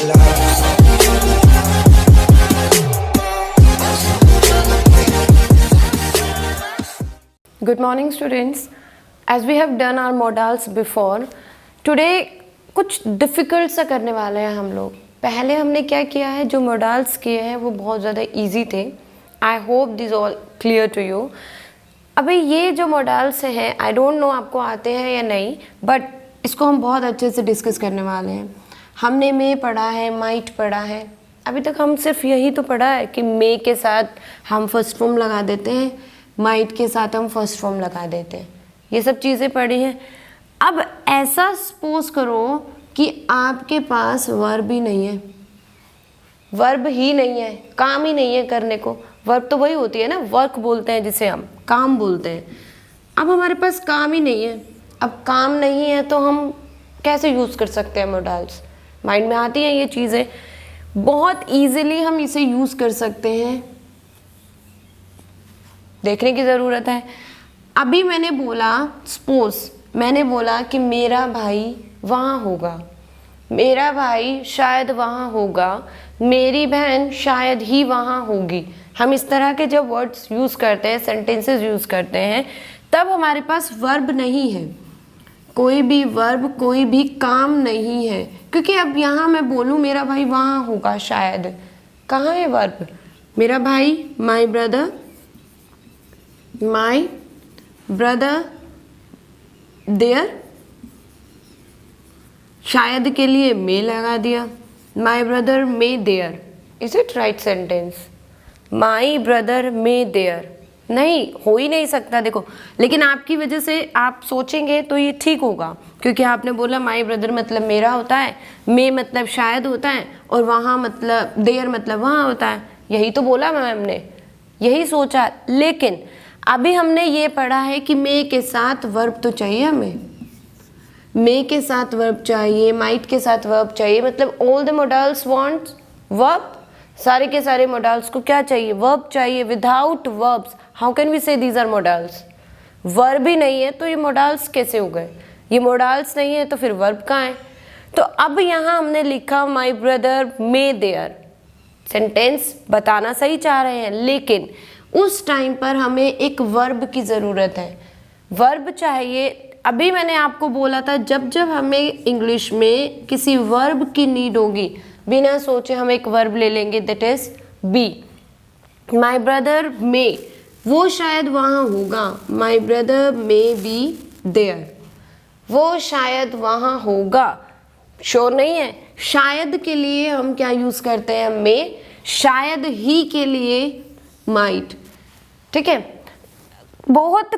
Good morning students. As we have done our modals before, today कुछ difficult सा करने वाले हैं हम लोग। पहले हमने क्या किया है, जो modals किए हैं वो बहुत ज़्यादा easy थे। I hope this all clear to you. अभी ये जो modals हैं, I don't know आपको आते हैं या नहीं, but इसको हम बहुत अच्छे से डिस्कस करने वाले हैं। हमने मे पढ़ा है, माइट पढ़ा है, अभी तक हम सिर्फ यही तो पढ़ा है कि मे के साथ हम फर्स्ट फॉर्म लगा देते हैं, माइट के साथ हम फर्स्ट फॉर्म लगा देते हैं, ये सब चीज़ें पढ़ी हैं। अब ऐसा सपोज करो कि आपके पास वर्ब ही नहीं है, वर्ब ही नहीं है, काम ही नहीं है करने को। वर्ब तो वही होती है ना, वर्क बोलते हैं जिसे हम, काम बोलते हैं। अब हमारे पास काम ही नहीं है, अब काम नहीं है तो हम कैसे यूज़ कर सकते हैं modals? माइंड में आती हैं ये चीज़ें, बहुत ईजिली हम इसे यूज़ कर सकते हैं, देखने की ज़रूरत है। अभी मैंने बोला, सपोज मैंने बोला कि मेरा भाई वहाँ होगा, मेरा भाई शायद वहाँ होगा, मेरी बहन शायद ही वहाँ होगी। हम इस तरह के जब वर्ड्स यूज़ करते हैं, सेंटेंसेस यूज़ करते हैं, तब हमारे पास वर्ब नहीं है, कोई भी वर्ब, कोई भी काम नहीं है। क्योंकि अब यहाँ मैं बोलूँ मेरा भाई वहाँ होगा शायद, कहाँ है वर्ब? मेरा भाई, my brother, my brother there, शायद के लिए मे लगा दिया, my brother may there. Is it right sentence? My brother may there नहीं, हो ही नहीं सकता। देखो, लेकिन आपकी वजह से आप सोचेंगे तो ये ठीक होगा, क्योंकि आपने बोला माई ब्रदर मतलब मेरा होता है, मे मतलब शायद होता है, और वहाँ मतलब देयर मतलब वहाँ होता है। यही तो बोला मैम ने, यही सोचा। लेकिन अभी हमने ये पढ़ा है कि मे के साथ वर्ब तो चाहिए हमें, मे के साथ वर्ब चाहिए, माइट के साथ वर्ब चाहिए, मतलब all the modals want verb. सारे के सारे modals को क्या चाहिए? वर्ब चाहिए। Without verbs how can we say these are modals? Verb ही नहीं है तो ये modals कैसे हो गए? ये modals नहीं है तो फिर वर्ब कहाँ है? तो अब यहाँ हमने लिखा my brother may there, sentence बताना सही चाह रहे हैं, लेकिन उस टाइम पर हमें एक वर्ब की ज़रूरत है, वर्ब चाहिए। अभी मैंने आपको बोला था जब जब हमें इंग्लिश में किसी वर्ब की नीड होगी, बिना सोचे हम एक वर्ब ले लेंगे, that is be. My brother may, वो शायद वहाँ होगा, my brother may be there, वो शायद वहाँ होगा, श्योर नहीं है। शायद के लिए हम क्या यूज़ करते हैं? मे। शायद ही के लिए माइट। ठीक है, बहुत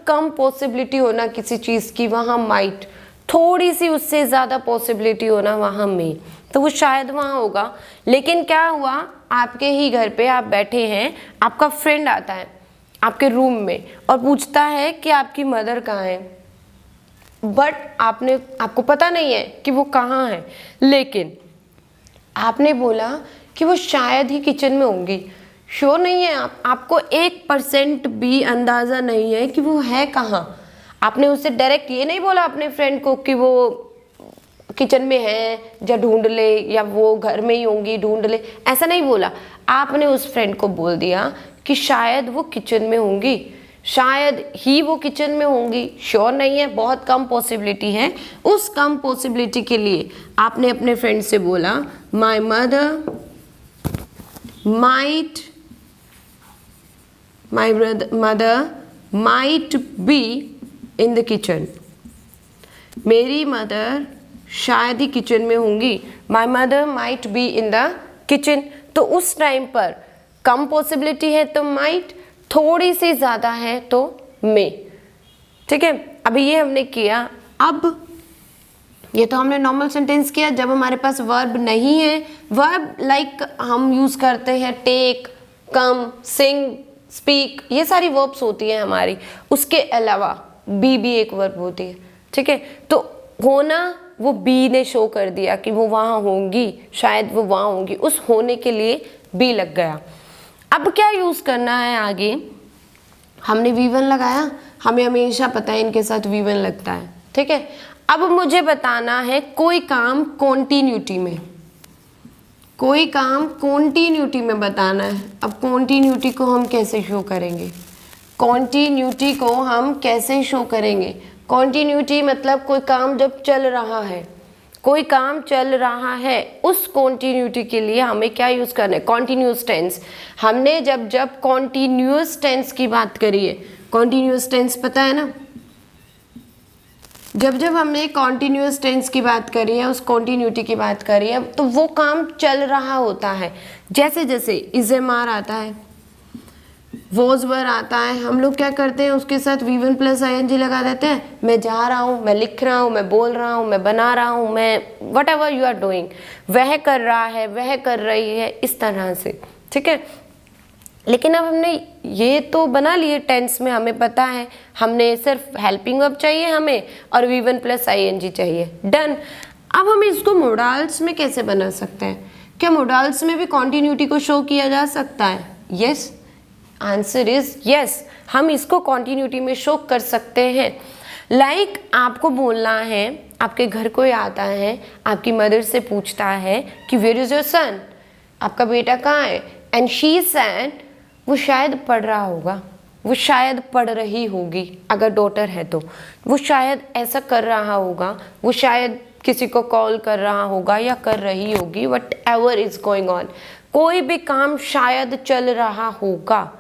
कम पॉसिबिलिटी होना किसी चीज़ की, वहाँ माइट, थोड़ी सी उससे ज़्यादा पॉसिबिलिटी होना वहाँ में, तो वो शायद वहाँ होगा। लेकिन क्या हुआ, आपके ही घर पे आप बैठे हैं, आपका फ्रेंड आता है आपके रूम में और पूछता है कि आपकी मदर कहाँ है, बट आपको पता नहीं है कि वो कहाँ है, लेकिन आपने बोला कि वो शायद ही किचन में होंगी। श्योर नहीं है आपको 1% भी अंदाज़ा नहीं है कि वो है कहाँ। आपने उससे डायरेक्ट ये नहीं बोला अपने फ्रेंड को कि वो किचन में है या ढूंढ ले, या वो घर में ही होंगी ढूंढ ले, ऐसा नहीं बोला। आपने उस फ्रेंड को बोल दिया कि शायद वो किचन में होंगी, शायद ही वो किचन में होंगी। श्योर नहीं है, बहुत कम पॉसिबिलिटी है। उस कम पॉसिबिलिटी के लिए आपने अपने फ्रेंड से बोला माई mother might, my mother might be in the kitchen, मेरी मदर शायद ही किचन में होंगी, माई mother might be in the kitchen. तो उस टाइम पर कम पॉसिबिलिटी है तो माइट, थोड़ी सी ज़्यादा है तो मे। ठीक है, अभी ये हमने किया। अब ये तो हमने नॉर्मल सेंटेंस किया जब हमारे पास वर्ब नहीं है। वर्ब लाइक हम यूज़ करते हैं टेक, कम, सिंग, स्पीक, ये सारी वर्ब्स होती हैं हमारी। उसके अलावा बी भी एक वर्ब होती है। ठीक है, तो होना वो बी ने शो कर दिया कि वो वहाँ होंगी, शायद वो वहाँ होंगी, उस होने के लिए बी लग गया। अब क्या यूज़ करना है आगे? हमने V1 लगाया, हमें हमेशा पता है इनके साथ V1 लगता है। ठीक है, अब मुझे बताना है कोई काम कॉन्टिन्यूटी में, कोई काम कॉन्टिन्यूटी में बताना है। अब कॉन्टिन्यूटी को हम कैसे शो करेंगे, कॉन्टिन्यूटी को हम कैसे शो करेंगे? कॉन्टिन्यूटी मतलब कोई काम जब चल रहा है, कोई काम चल रहा है, उस कॉन्टिन्यूटी के लिए हमें क्या यूज़ करना है? Continuous tense. हमने जब जब कॉन्टिन्यूस टेंस की बात करी है, कॉन्टिन्यूस टेंस पता है ना, जब जब हमने कॉन्टिन्यूस टेंस की बात करी है, उस कॉन्टिन्यूटी की बात करी है, तो वो काम चल रहा होता है। जैसे जैसे इज़ेमार आता है, वॉज वर आता है, हम लोग क्या करते हैं, उसके साथ V1 प्लस ING लगा देते हैं। मैं जा रहा हूँ, मैं लिख रहा हूँ, मैं बोल रहा हूँ, मैं बना रहा हूँ, मैं whatever you are doing, वह कर रहा है, वह कर रही है, इस तरह से, ठीक है। लेकिन अब हमने ये तो बना लिए टेंस में, हमें पता है, हमने सिर्फ हेल्पिंग वर्ब चाहिए हमें और V1 प्लस ING चाहिए, डन। अब हम इसको मोडाल्स में कैसे बना सकते हैं? क्या मोडाल्स में भी कॉन्टिन्यूटी को शो किया जा सकता है? यस, आंसर इज यस, हम इसको कॉन्टिन्यूटी में शो कर सकते हैं। लाइक आपको बोलना है, आपके घर कोई आता है, आपकी मदर से पूछता है कि वेयर इज योर सन, आपका बेटा कहाँ है, एंड शी सेड, वो शायद पढ़ रहा होगा, वो शायद पढ़ रही होगी, अगर डॉटर है तो वो शायद ऐसा कर रहा होगा, वो शायद किसी को कॉल कर रहा होगा या कर रही होगी, what ever is going on, कोई भी काम शायद चल रहा होगा,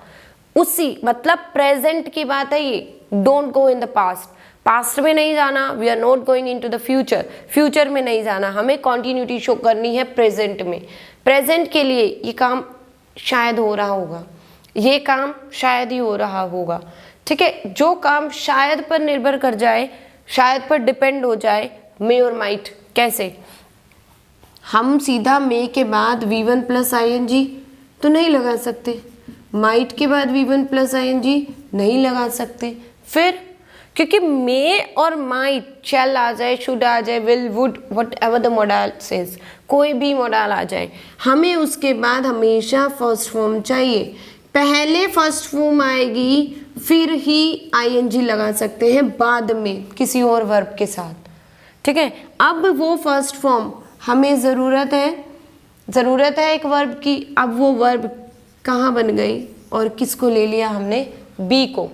उसी मतलब प्रेजेंट की बात है ये। Don't go in the past, past में नहीं जाना, we are not going into the future, future में नहीं जाना, हमें कॉन्टिन्यूटी शो करनी है प्रेजेंट में। प्रेजेंट के लिए ये काम शायद हो रहा होगा, ये काम शायद ही हो रहा होगा, ठीक है। जो काम शायद पर निर्भर कर जाए, शायद पर डिपेंड हो जाए, मे और माइट, कैसे? हम सीधा मे के बाद V1 प्लस ING तो नहीं लगा सकते, माइट के बाद V1 प्लस ING नहीं लगा सकते, फिर क्योंकि मे और माइट शैल आ जाए, शुड आ जाए, will, would, what ever the model says, कोई भी मॉडल आ जाए, हमें उसके बाद हमेशा फर्स्ट फॉर्म चाहिए। पहले फर्स्ट फॉर्म आएगी, फिर ही ING लगा सकते हैं बाद में किसी और वर्ब के साथ, ठीक है। अब वो फर्स्ट फॉर्म हमें ज़रूरत है एक वर्ब की। अब वो वर्ब कहाँ बन गई और किसको ले लिया हमने? बी को।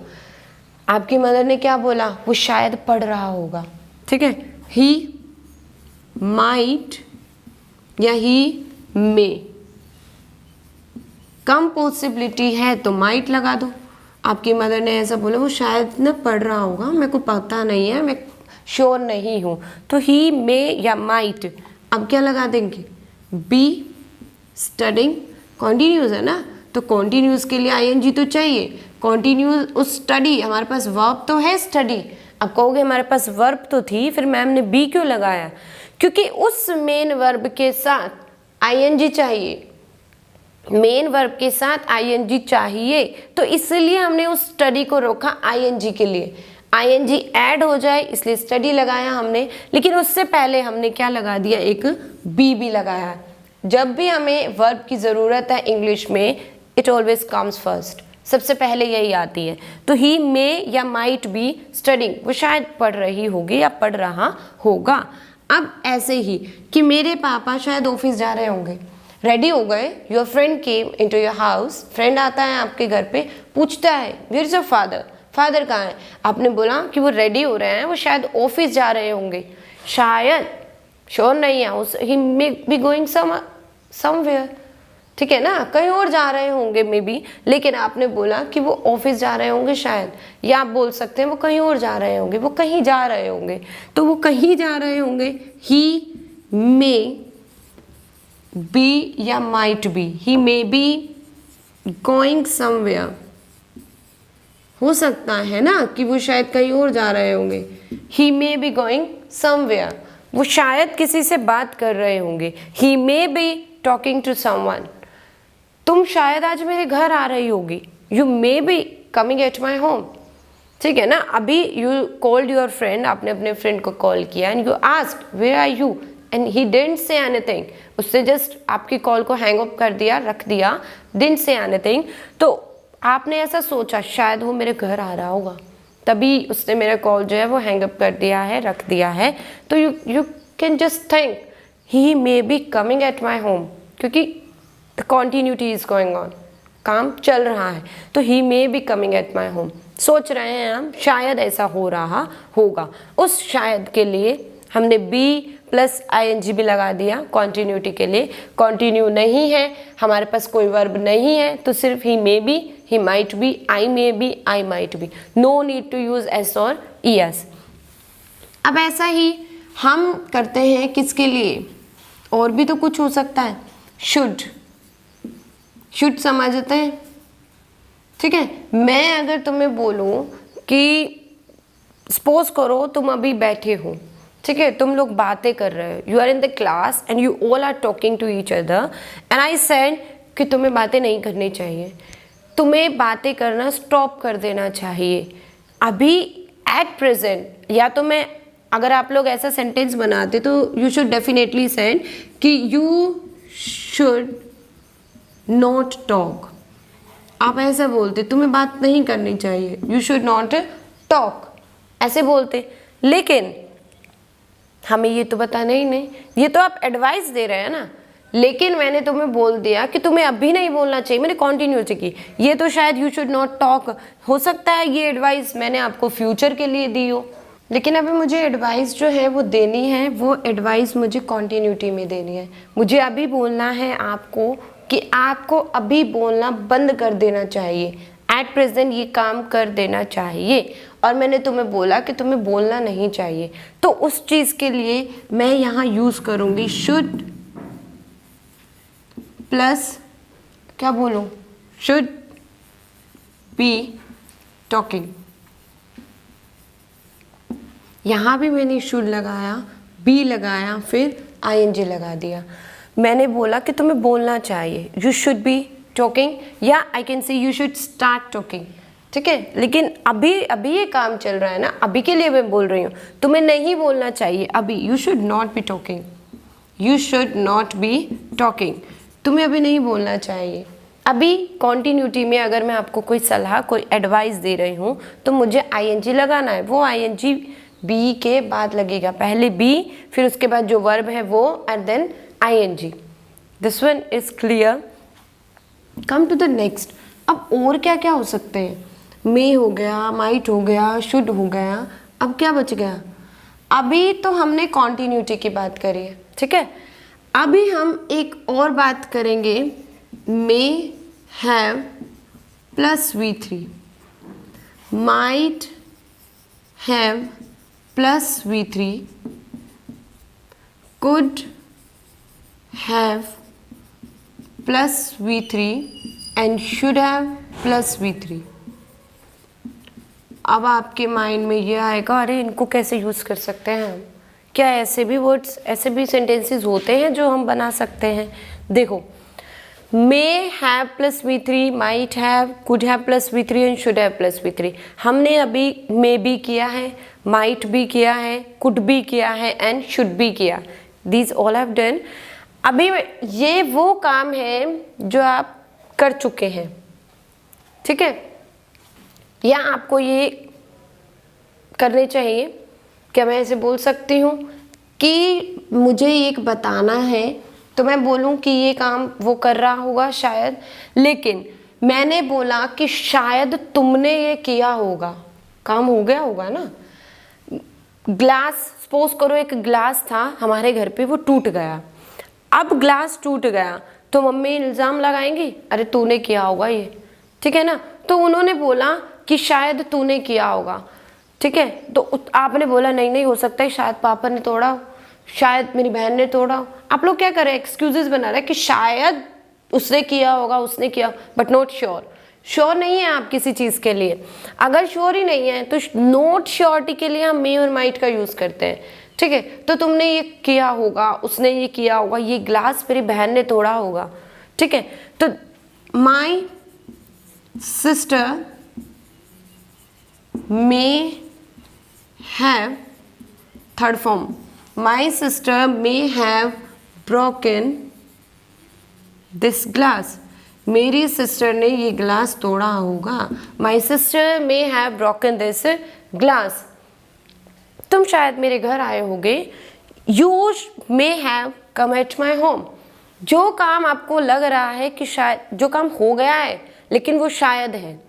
आपकी मदर ने क्या बोला? वो शायद पढ़ रहा होगा, ठीक है। ही माइट या ही मे, कम पॉसिबिलिटी है तो माइट लगा दो। आपकी मदर ने ऐसा बोला, वो शायद ना पढ़ रहा होगा, मेरे को पता नहीं है, मैं श्योर नहीं हूँ, तो ही मे या माइट। अब क्या लगा देंगे? बी स्टडिंग, कॉन्टिन्यूस है ना, तो कॉन्टिन्यूस के लिए ING तो चाहिए। कॉन्टिन्यूस उस स्टडी, हमारे पास वर्ब तो है स्टडी। अब कहोगे हमारे पास वर्ब तो थी, फिर मैम ने बी क्यों लगाया? क्योंकि उस मेन वर्ब के साथ ING चाहिए, मेन वर्ब के साथ ING चाहिए, तो इसलिए हमने उस स्टडी को रोका ING के लिए। ING ऐड हो जाए इसलिए स्टडी लगाया हमने, लेकिन उससे पहले हमने क्या लगा दिया? एक भी लगाया। जब भी हमें वर्ब की ज़रूरत है इंग्लिश में, इट ऑलवेज कम्स फर्स्ट, सबसे पहले यही आती है। तो ही मे या माइट बी स्टडिंग, वो शायद पढ़ रही होगी या पढ़ रहा होगा। अब ऐसे ही कि मेरे पापा शायद ऑफिस जा रहे होंगे, रेडी हो गए, your friend came into your house, friend आता है आपके घर पे, पूछता है where is your father, father कहाँ है? आपने बोला कि वो रेडी हो रहे हैं, वो शायद ऑफिस जा रहे होंगे, शायद, श्योर नहीं है, ही मे बी गोइंग समवेयर, ठीक है ना, कहीं और जा रहे होंगे मे बी, लेकिन आपने बोला कि वो ऑफिस जा रहे होंगे शायद, या आप बोल सकते हैं वो कहीं और जा रहे होंगे, वो कहीं जा रहे होंगे, तो वो कहीं जा रहे होंगे, ही मे बी या might be, he may be going somewhere, हो सकता है ना कि वो शायद कहीं और जा रहे होंगे, he may be going somewhere, वो शायद किसी से बात कर रहे होंगे, he may be talking to someone, तुम शायद आज मेरे घर आ रही होगी, you may be coming at my home, ठीक है ना। अभी यू कॉल्ड योर फ्रेंड, आपने अपने फ्रेंड को कॉल किया and you asked where are you and he didn't say anything, उससे जस्ट आपकी कॉल को हैंग अप कर दिया, रख दिया, डिडंट से एनीथिंग, तो आपने ऐसा सोचा शायद वो मेरे घर आ रहा होगा, तभी उसने मेरा कॉल जो है वो हैंग अप कर दिया है, रख दिया है। तो you can just think he may be coming at my home, क्योंकि the continuity is going on, काम चल रहा है, तो he may be coming at my home. सोच रहे हैं हम, शायद ऐसा हो रहा होगा। उस शायद के लिए हमने बी प्लस ING भी लगा दिया कॉन्टीन्यूटी के लिए। कॉन्टिन्यू नहीं है, हमारे पास कोई वर्ब नहीं है, तो सिर्फ he may be, he might be, I may be, I might be. No need to use S और ES। अब ऐसा ही हम करते हैं किसके लिए, और भी तो कुछ हो सकता है। शुड, शुड समझते हैं, ठीक है। मैं अगर तुम्हें बोलूं कि सपोज करो तुम अभी बैठे हो, ठीक है, तुम लोग बातें कर रहे हो, you are in the class and you all are talking to each other and I said कि तुम्हें बातें नहीं करनी चाहिए, तुम्हें बातें करना स्टॉप कर देना चाहिए अभी एट प्रेजेंट। या तो मैं, अगर आप लोग ऐसा सेंटेंस बनाते तो यू शुड डेफिनेटली सेड कि यू शुड नॉट टॉक। आप ऐसा बोलते, तुम्हें बात नहीं करनी चाहिए, यू शुड नॉट टॉक, ऐसे बोलते। लेकिन हमें ये तो बताना ही नहीं, ये तो आप एडवाइस दे रहे हैं ना। लेकिन मैंने तुम्हें बोल दिया कि तुम्हें अभी नहीं बोलना चाहिए, मैंने कॉन्टिन्यूटी की। ये तो शायद यू शुड नॉट टॉक हो सकता है, ये एडवाइस मैंने आपको फ्यूचर के लिए दी हो, लेकिन अभी मुझे एडवाइस जो है वो देनी है, वो एडवाइस मुझे कॉन्टिन्यूटी में देनी है। मुझे अभी बोलना है आपको कि आपको अभी बोलना बंद कर देना चाहिए, एट प्रेजेंट ये काम कर देना चाहिए, और मैंने तुम्हें बोला कि तुम्हें बोलना नहीं चाहिए। तो उस चीज़ के लिए मैं यहाँ यूज़ करूँगी शुड प्लस, क्या बोलूँ, शुड बी टॉकिंग। यहाँ भी मैंने शुड लगाया, बी लगाया, फिर ING लगा दिया। मैंने बोला कि तुम्हें बोलना चाहिए, यू शुड बी टॉकिंग, या I can say you should start talking, ठीक है। लेकिन अभी ये काम चल रहा है ना, अभी के लिए मैं बोल रही हूँ, तुम्हें नहीं बोलना चाहिए अभी, you should not be talking, you should not be talking, तुम्हें अभी नहीं बोलना चाहिए। अभी कॉन्टिन्यूटी में अगर मैं आपको कोई सलाह, कोई एडवाइस दे रही हूँ तो मुझे ING लगाना है, वो ING बी के बाद लगेगा, पहले बी, फिर उसके बाद जो वर्ब है वो, and then ING। This one is clear. Come to the next. अब और क्या क्या हो सकते हैं, मे हो गया, माइट हो गया, शुड हो गया, अब क्या बच गया। अभी तो हमने कॉन्टिन्यूटी की बात करी है, ठीक है। अभी हम एक और बात करेंगे, may have plus V3, might have plus V3, could have plus V3 and should have plus V3। अब आपके माइंड में ये आएगा, अरे इनको कैसे यूज़ कर सकते हैं हम, क्या ऐसे भी वर्ड्स, ऐसे भी सेंटेंसेस होते हैं जो हम बना सकते हैं। देखो, may have plus V3, might have, could have plus V3 and should have plus V3। हमने अभी मे भी किया है, माइट भी किया है, कुड भी किया है एंड शुड भी किया, दीज ऑल हैव डन। अभी ये वो काम है जो आप कर चुके हैं, ठीक है। या आपको ये करने चाहिए, क्या मैं ऐसे बोल सकती हूँ कि मुझे एक बताना है, तो मैं बोलूँ कि ये काम वो कर रहा होगा शायद, लेकिन मैंने बोला कि शायद तुमने ये किया होगा, काम हो गया होगा ना। ग्लास, सपोज करो एक ग्लास था हमारे घर पे, वो टूट गया। अब ग्लास टूट गया तो मम्मी इल्ज़ाम लगाएंगी, अरे तूने किया होगा ये, ठीक है ना। तो उन्होंने बोला कि शायद तूने किया होगा, ठीक है। तो आपने बोला नहीं नहीं हो सकता है, शायद पापा ने तोड़ा हो, शायद मेरी बहन ने तोड़ा हो। आप लोग क्या कर रहे हैं, एक्सक्यूजेस बना रहे हैं कि शायद उसने किया होगा, उसने किया, बट नॉट श्योर। श्योर नहीं है आप किसी चीज़ के लिए। अगर श्योर ही नहीं है तो नॉट श्योरिटी के लिए हम मे और माइट का यूज़ करते हैं, ठीक है। तो तुमने ये किया होगा, उसने ये किया होगा, ये ग्लास मेरी बहन ने तोड़ा होगा, ठीक है। तो my sister may have, third form, my sister may have broken this glass. मेरी सिस्टर ने ये ग्लास तोड़ा होगा। My sister may have broken this glass. तुम शायद मेरे घर आए होगे। You may have come eight my home. जो काम आपको लग रहा है कि शायद जो काम हो गया है लेकिन वो शायद है,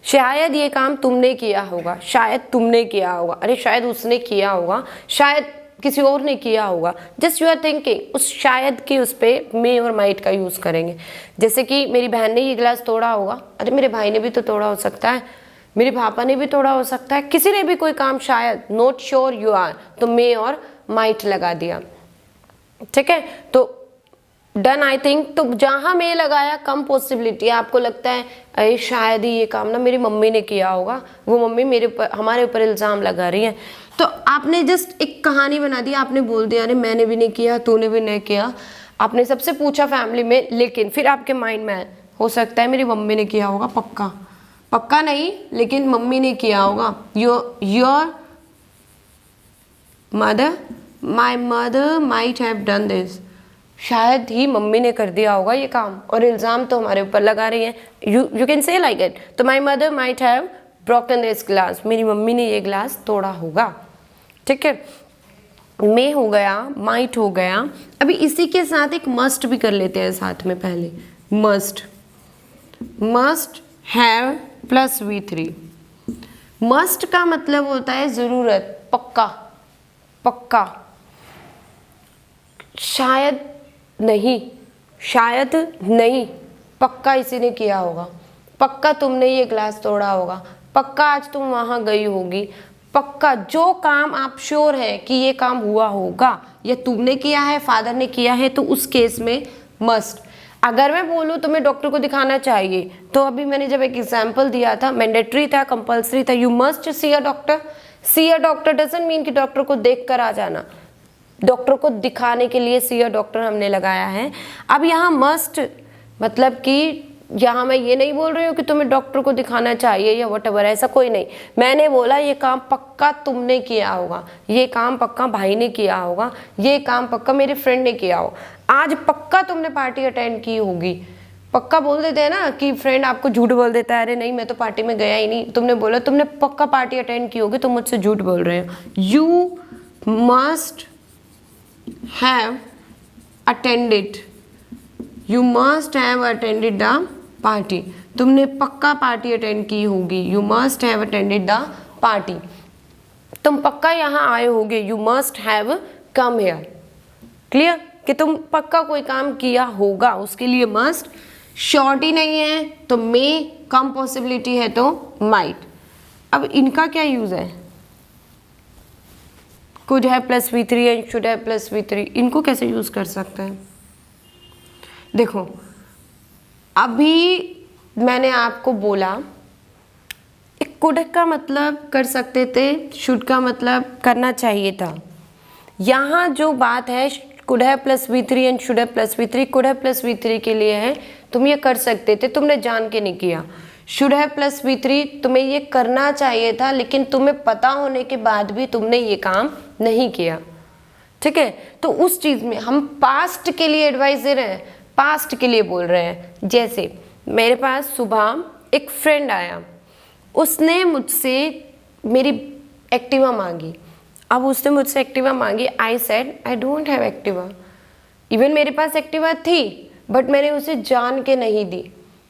शायद ये काम तुमने किया होगा, शायद तुमने किया होगा, अरे शायद उसने किया होगा, शायद किसी और ने किया होगा। जस्ट यू आर थिंकिंग, उस शायद के उस पे मे और माइट का यूज़ करेंगे। जैसे कि मेरी बहन ने ये गिलास तोड़ा होगा, अरे मेरे भाई ने भी तो तोड़ा हो सकता है, मेरे पापा ने भी तोड़ा हो सकता है, किसी ने भी कोई काम शायद, नॉट श्योर यू आर, तो मे और माइट लगा दिया। ठीक है, तो डन आई थिंक। तो जहाँ मैं लगाया कम पॉसिबिलिटी, आपको लगता है अरे शायद ही ये काम ना मेरी मम्मी ने किया होगा, वो मम्मी मेरे ऊपर हमारे ऊपर इल्ज़ाम लगा रही है, तो आपने जस्ट एक कहानी बना दी। आपने बोल दिया अरे मैंने भी नहीं किया, तूने भी नहीं किया। आपने सबसे पूछा फैमिली में, लेकिन फिर आपके माइंड में हो सकता है मेरी मम्मी ने किया होगा, पक्का पक्का नहीं लेकिन मम्मी ने किया होगा। Your mother, my mother might have done this. शायद ही मम्मी ने कर दिया होगा ये काम, और इल्ज़ाम तो हमारे ऊपर लगा रही है। You can say like it. तो my mother might have broken this glass, मेरी मम्मी ने ये ग्लास तोड़ा होगा। ठीक है, मे हो गया, माइट हो गया। अभी इसी के साथ एक मस्ट भी कर लेते हैं साथ में। पहले must, must have plus V3। Must का मतलब होता है ज़रूरत, पक्का पक्का। शायद नहीं, शायद नहीं, पक्का इसी ने किया होगा, पक्का तुमने ये ग्लास तोड़ा होगा, पक्का आज तुम वहाँ गई होगी, पक्का जो काम आप श्योर है कि ये काम हुआ होगा, या तुमने किया है, फादर ने किया है, तो उस केस में मस्ट। अगर मैं बोलूँ तुम्हें डॉक्टर को दिखाना चाहिए, तो अभी मैंने जब एक एग्जाम्पल दिया था, मैंडेटरी था, कंपल्सरी था, you must see a doctor. See a doctor doesn't mean कि डॉक्टर को देख कर आ जाना, डॉक्टर को दिखाने के लिए सी अ डॉक्टर हमने लगाया है। अब यहाँ मस्ट मतलब कि यहाँ मैं ये नहीं बोल रही हूँ कि तुम्हें डॉक्टर को दिखाना चाहिए या व्हाटएवर, ऐसा कोई नहीं। मैंने बोला ये काम पक्का तुमने किया होगा, ये काम पक्का भाई ने किया होगा, ये काम पक्का मेरे फ्रेंड ने किया हो, आज पक्का तुमने पार्टी अटेंड की होगी। पक्का बोल देते हैं ना कि फ्रेंड आपको झूठ बोल देता है, अरे नहीं मैं तो पार्टी में गया ही नहीं, तुमने बोला तुमने पक्का पार्टी अटेंड की होगी, तुम मुझसे झूठ बोल रहे हो। You must have attended, you must have attended the party, तुमने पक्का पार्टी अटेंड की होगी। You must have attended the party, तुम पक्का यहाँ आए होगे। You must have come here. Clear कि तुम पक्का कोई काम किया होगा, उसके लिए मस्ट। श्योरिटी नहीं है तो मे, कम पॉसिबिलिटी है तो माइट। अब इनका क्या यूज है, could have plus V3 and should have plus V3, इनको कैसे यूज कर सकते हैं। देखो अभी मैंने आपको बोला एक कुड का मतलब कर सकते थे, शुड का मतलब करना चाहिए था। यहाँ जो बात है could have plus V3 and should have plus V3, could have plus V3 के लिए है, तुम ये कर सकते थे, तुमने जान के नहीं किया। शुड हैव प्लस V3 तुम्हें ये करना चाहिए था, लेकिन तुम्हें पता होने के बाद भी तुमने ये काम नहीं किया। ठीक है, तो उस चीज़ में हम पास्ट के लिए एडवाइस दे रहे हैं, पास्ट के लिए बोल रहे हैं। जैसे मेरे पास सुबह एक फ्रेंड आया, उसने मुझसे मेरी एक्टिवा मांगी। अब उसने मुझसे एक्टिवा मांगी, I said I don't have Activa. Even मेरे पास एक्टिवा थी बट मैंने उसे जान के नहीं दी।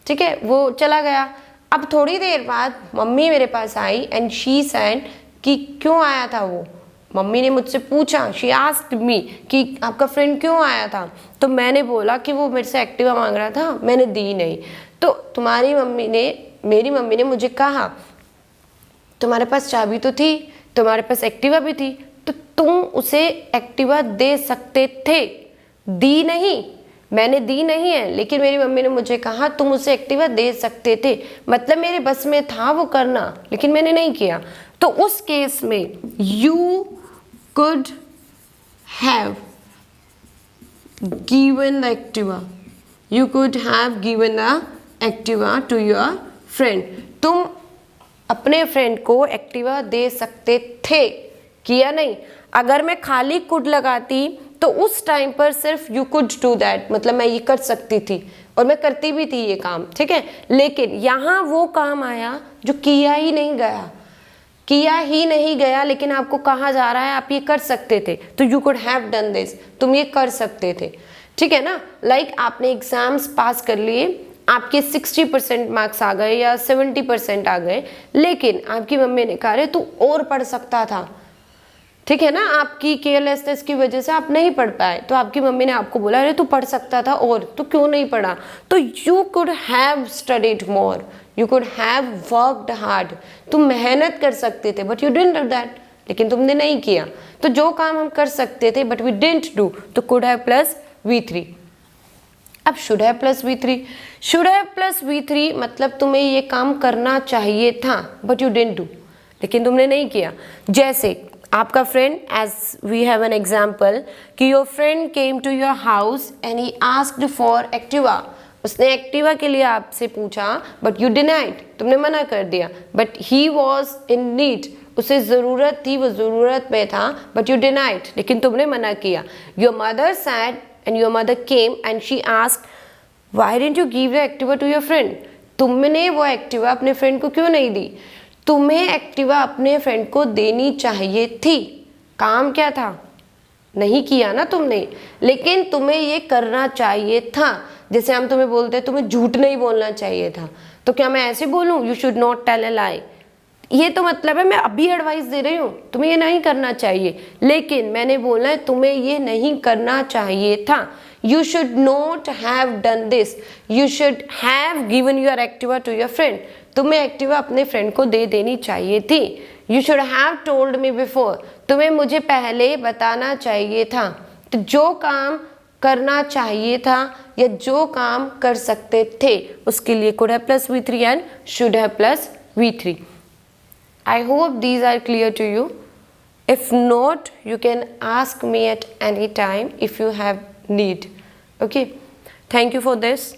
ठीक है, वो चला गया। अब थोड़ी देर बाद मम्मी मेरे पास आई एंड शी सेड कि क्यों आया था वो। मम्मी ने मुझसे पूछा, शी आस्क्ड मी कि आपका फ्रेंड क्यों आया था, तो मैंने बोला कि वो मेरे से एक्टिवा मांग रहा था, मैंने दी नहीं। तो तुम्हारी मम्मी ने, मेरी मम्मी ने मुझे कहा तुम्हारे पास चाबी तो थी, तुम्हारे पास एक्टिवा भी थी, तो तुम उसे एक्टिवा दे सकते थे, दी नहीं, मैंने दी नहीं है, लेकिन मेरी मम्मी ने मुझे कहा तुम उसे एक्टिवा दे सकते थे, मतलब मेरे बस में था वो करना, लेकिन मैंने नहीं किया। तो उस केस में you could have given the Activa, you could have given the Activa to your friend. तुम अपने फ्रेंड को एक्टिवा दे सकते थे, किया नहीं। अगर मैं खाली कुड लगाती तो उस टाइम पर सिर्फ यू कुड डू दैट, मतलब मैं ये कर सकती थी और मैं करती भी थी ये काम, ठीक है। लेकिन यहाँ वो काम आया जो किया ही नहीं गया, लेकिन आपको कहा जा रहा है आप ये कर सकते थे, तो you could have done this, तुम ये कर सकते थे, ठीक है ना। लाइक आपने एग्जाम्स पास कर लिए, आपके 60% मार्क्स आ गए या 70% आ गए, लेकिन आपकी मम्मी ने कहा अरे तू और पढ़ सकता था, ठीक है ना, आपकी केयरलेसनेस की वजह से आप नहीं पढ़ पाए, तो आपकी मम्मी ने आपको बोला अरे तू पढ़ सकता था और तो क्यों नहीं पढ़ा, तो you could have studied more, you could have worked hard, तुम मेहनत कर सकते थे, but you didn't do that, लेकिन तुमने नहीं किया। तो जो काम हम कर सकते थे बट वी डिडंट डू, तो कुड हैव प्लस V3। अब शुड हैव प्लस V3 मतलब तुम्हें ये काम करना चाहिए था बट यू डिडंट डू, लेकिन तुमने नहीं किया। जैसे आपका friend, as we have an example कि your friend came to your house and he asked for Activa, उसने एक्टिवा के लिए आपसे पूछा बट यू डिनाइड, तुमने मना कर दिया। But he was in need, उसे ज़रूरत थी, वो ज़रूरत में था, बट यू डिनाइड, लेकिन तुमने मना किया। Your mother sad and your mother came and she asked why didn't you give the Activa to your friend, तुमने वो एक्टिवा अपने फ्रेंड को क्यों नहीं दी। तुम्हें एक्टिवा अपने फ्रेंड को देनी चाहिए थी, काम क्या था, नहीं किया ना तुमने, लेकिन तुम्हें ये करना चाहिए था। जैसे हम तुम्हें बोलते हैं तुम्हें झूठ नहीं बोलना चाहिए था, तो क्या मैं ऐसे बोलूँ you should not tell a lie, ये तो मतलब है मैं अभी एडवाइस दे रही हूँ तुम्हें ये नहीं करना चाहिए, लेकिन मैंने बोला है तुम्हें ये नहीं करना चाहिए था। You should not have done this, you should have given your Activa to your friend, तुम्हें एक्टिवा अपने फ्रेंड को दे देनी चाहिए थी। You should have told me before, तुम्हें मुझे पहले बताना चाहिए था। तो जो काम करना चाहिए था या जो काम कर सकते थे उसके लिए could have plus V3 and should have plus V3. I hope these are clear to you. If not, you can ask me at any time if you have need. Okay, thank you for this.